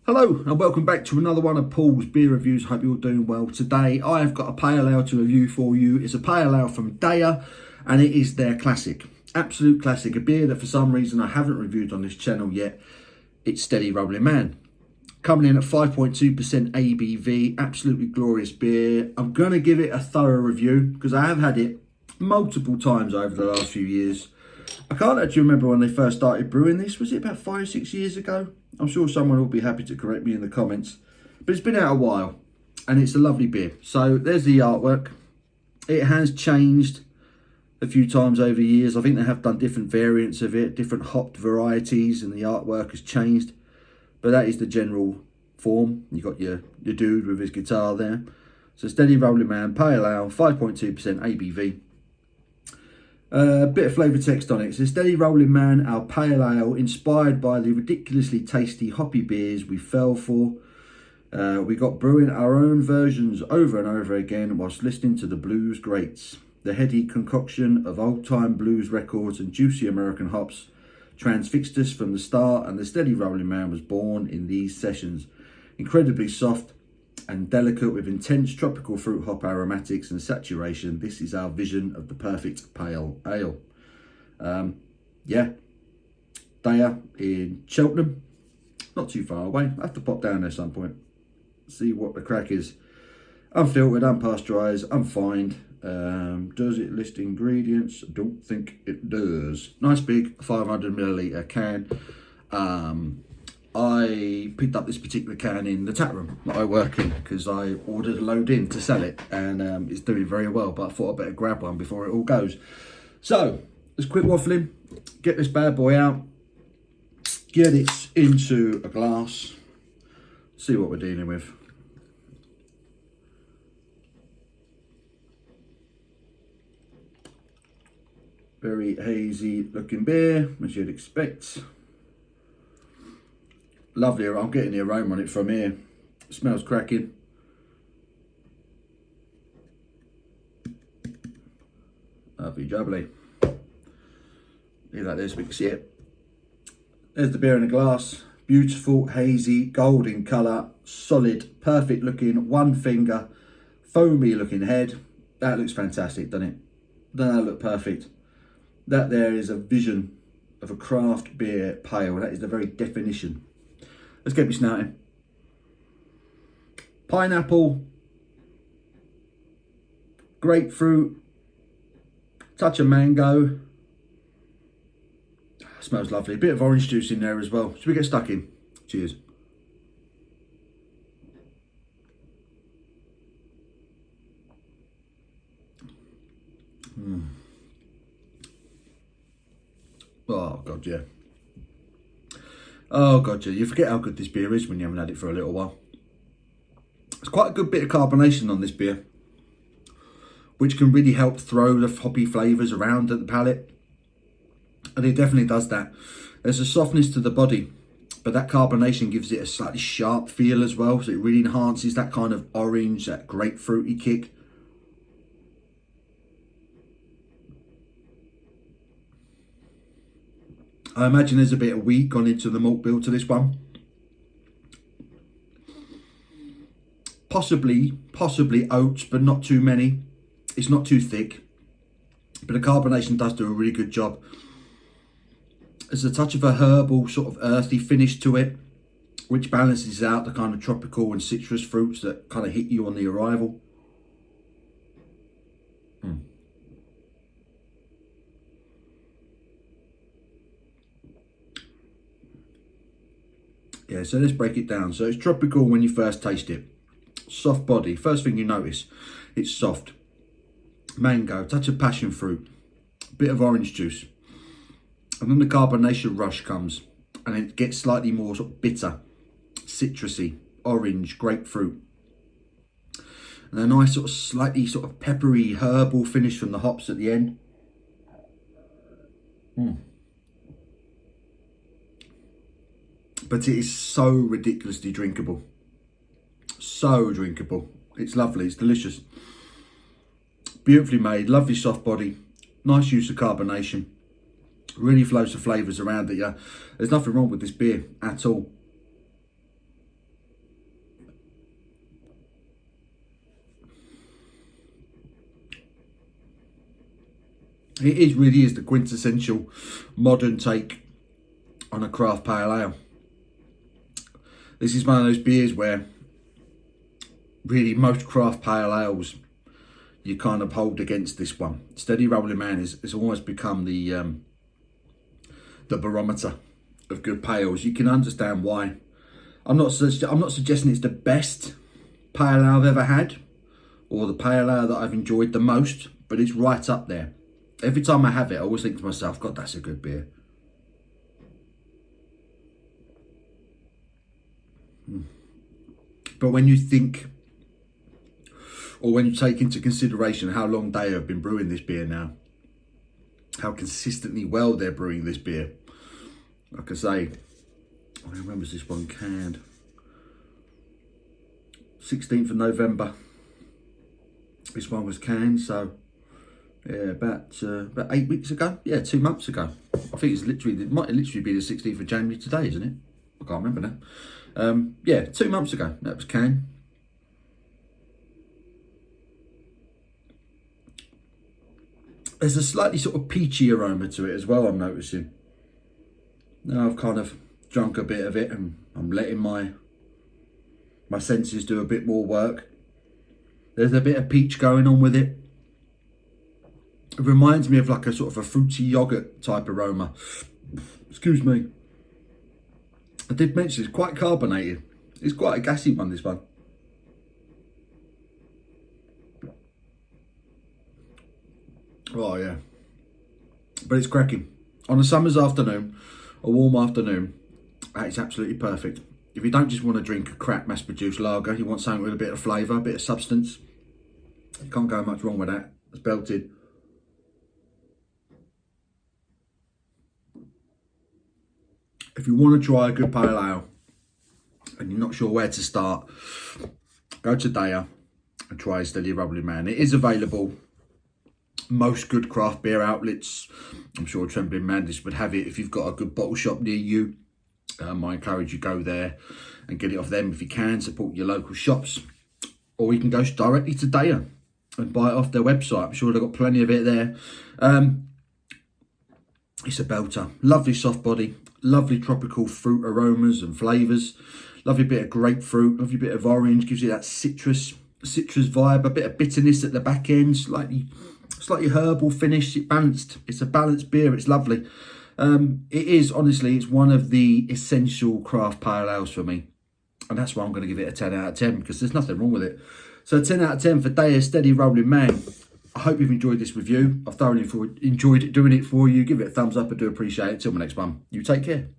Hello and welcome back to another one of Paul's beer reviews. Hope you're doing well. Today I've got a pale ale to review for you. It's a pale ale from Deya and it is their classic, absolute classic, a beer that for some reason I haven't reviewed on this channel yet. It's Steady Rolling Man. Coming in at 5.2% ABV, absolutely glorious beer. I'm going to give it a thorough review because I have had it multiple times over the last few years. I can't actually remember when they first started brewing this. Was it about 5 or 6 years ago? I'm sure someone will be happy to correct me in the comments. But it's been out a while and it's a lovely beer. So there's the artwork. It has changed a few times over the years. I think they have done different variants of it, different hopped varieties, and the artwork has changed. But that is the general form. You've got your dude with his guitar there. So Steady Rolling Man, Pale Ale, 5.2% ABV. A bit of flavour text on it. It says, Steady Rolling Man, our pale ale, inspired by the ridiculously tasty hoppy beers we fell for. We got brewing our own versions over and over again whilst listening to the blues greats. The heady concoction of old-time blues records and juicy American hops transfixed us from the start, and the Steady Rolling Man was born in these sessions. Incredibly soft and delicate with intense tropical fruit hop aromatics and saturation, this is our vision of the perfect pale ale. Yeah, Deya in Cheltenham, not too far away. I have to pop down there some point, see what the crack is. Unfiltered, unpasteurised, unfined. Does it list ingredients? Don't think it does. Nice big 500ml can. I picked up this particular can in the tap room that I work in because I ordered a load in to sell it, and it's doing very well, but I thought I'd better grab one before it all goes. So let's quit waffling, get this bad boy out, get it into a glass, see what we're dealing with. Very hazy looking beer, as you'd expect. Lovely, I'm getting the aroma on it from here. It smells cracking. Lovely jubbly. Leave that there so we can see it. There's the beer in a glass. Beautiful, hazy, golden colour, solid, perfect looking, one finger, foamy looking head. That looks fantastic, doesn't it? Doesn't that look perfect? That there is a vision of a craft beer pale. That is the very definition. Let's get me snouting. Pineapple, grapefruit, touch of mango. Smells lovely. A bit of orange juice in there as well. Should we get stuck in? Cheers. Oh God, yeah. Oh God, yeah. You forget how good this beer is when you haven't had it for a little while. It's quite a good bit of carbonation on this beer, which can really help throw the hoppy flavours around at the palate. And it definitely does that. There's a softness to the body, but that carbonation gives it a slightly sharp feel as well. So it really enhances that kind of orange, that grapefruity kick. I imagine there's a bit of wheat gone into the malt bill to this one. Possibly oats, but not too many. It's not too thick, but the carbonation does do a really good job. There's a touch of a herbal, sort of earthy finish to it, which balances out the kind of tropical and citrus fruits that kind of hit you on the arrival. Yeah, so let's break it down. So it's tropical when you first taste it. Soft body. First thing you notice, it's soft. Mango, touch of passion fruit, bit of orange juice. And then the carbonation rush comes and it gets slightly more sort of bitter, citrusy, orange, grapefruit. And a nice sort of slightly sort of peppery herbal finish from the hops at the end. But it is so ridiculously drinkable. So drinkable. It's lovely, it's delicious. Beautifully made, lovely soft body, nice use of carbonation. Really flows the flavours around it, yeah. There's nothing wrong with this beer at all. really is the quintessential modern take on a craft pale ale. This is one of those beers where really most craft pale ales you kind of hold against this one. Steady Rolling Man is almost become the barometer of good pales. You can understand why. I'm not suggesting it's the best pale ale I've ever had, or the pale ale that I've enjoyed the most, but it's right up there. Every time I have it, I always think to myself, God, that's a good beer. But when you think, or when you take into consideration how long they have been brewing this beer now, how consistently well they're brewing this beer. Like I say, when was this one canned? 16th of November. This one was canned, so yeah, about 8 weeks ago. Yeah, 2 months ago. I think it might literally be the 16th of January today, isn't it? I can't remember now. Yeah, 2 months ago that was canned. There's a slightly sort of peachy aroma to it as well, I'm noticing. Now I've kind of drunk a bit of it and I'm letting my senses do a bit more work. There's a bit of peach going on with it. It reminds me of like a sort of a fruity yogurt type aroma. Excuse me. I did mention it's quite carbonated. It's quite a gassy one, this one. Oh yeah, but it's cracking. On a summer's afternoon, a warm afternoon, it's absolutely perfect. If you don't just want to drink a crap mass-produced lager, you want something with a bit of flavour, a bit of substance, you can't go much wrong with that. It's belted. If you want to try a good pale ale and you're not sure where to start, go to Deya and try Steady Rolling Man. It is available. Most good craft beer outlets, I'm sure Trembling Madness would have it. If you've got a good bottle shop near you, I encourage you go there and get it off them if you can. Support your local shops, or you can go directly to Deya and buy it off their website. I'm sure they've got plenty of it there. It's a belter. Lovely soft body, lovely tropical fruit aromas and flavours. Lovely bit of grapefruit, lovely bit of orange, gives you that citrus vibe. A bit of bitterness at the back end, slightly herbal finish. It's a balanced beer. It's lovely. It is, honestly, it's one of the essential craft pale ales for me, and that's why I'm going to give it a 10 out of 10, because there's nothing wrong with it. So 10 out of 10 for Deya Steady Rolling Man. I hope you've enjoyed this review. I've thoroughly enjoyed doing it for you. Give it a thumbs up. I do appreciate it. Till my next one, you take care.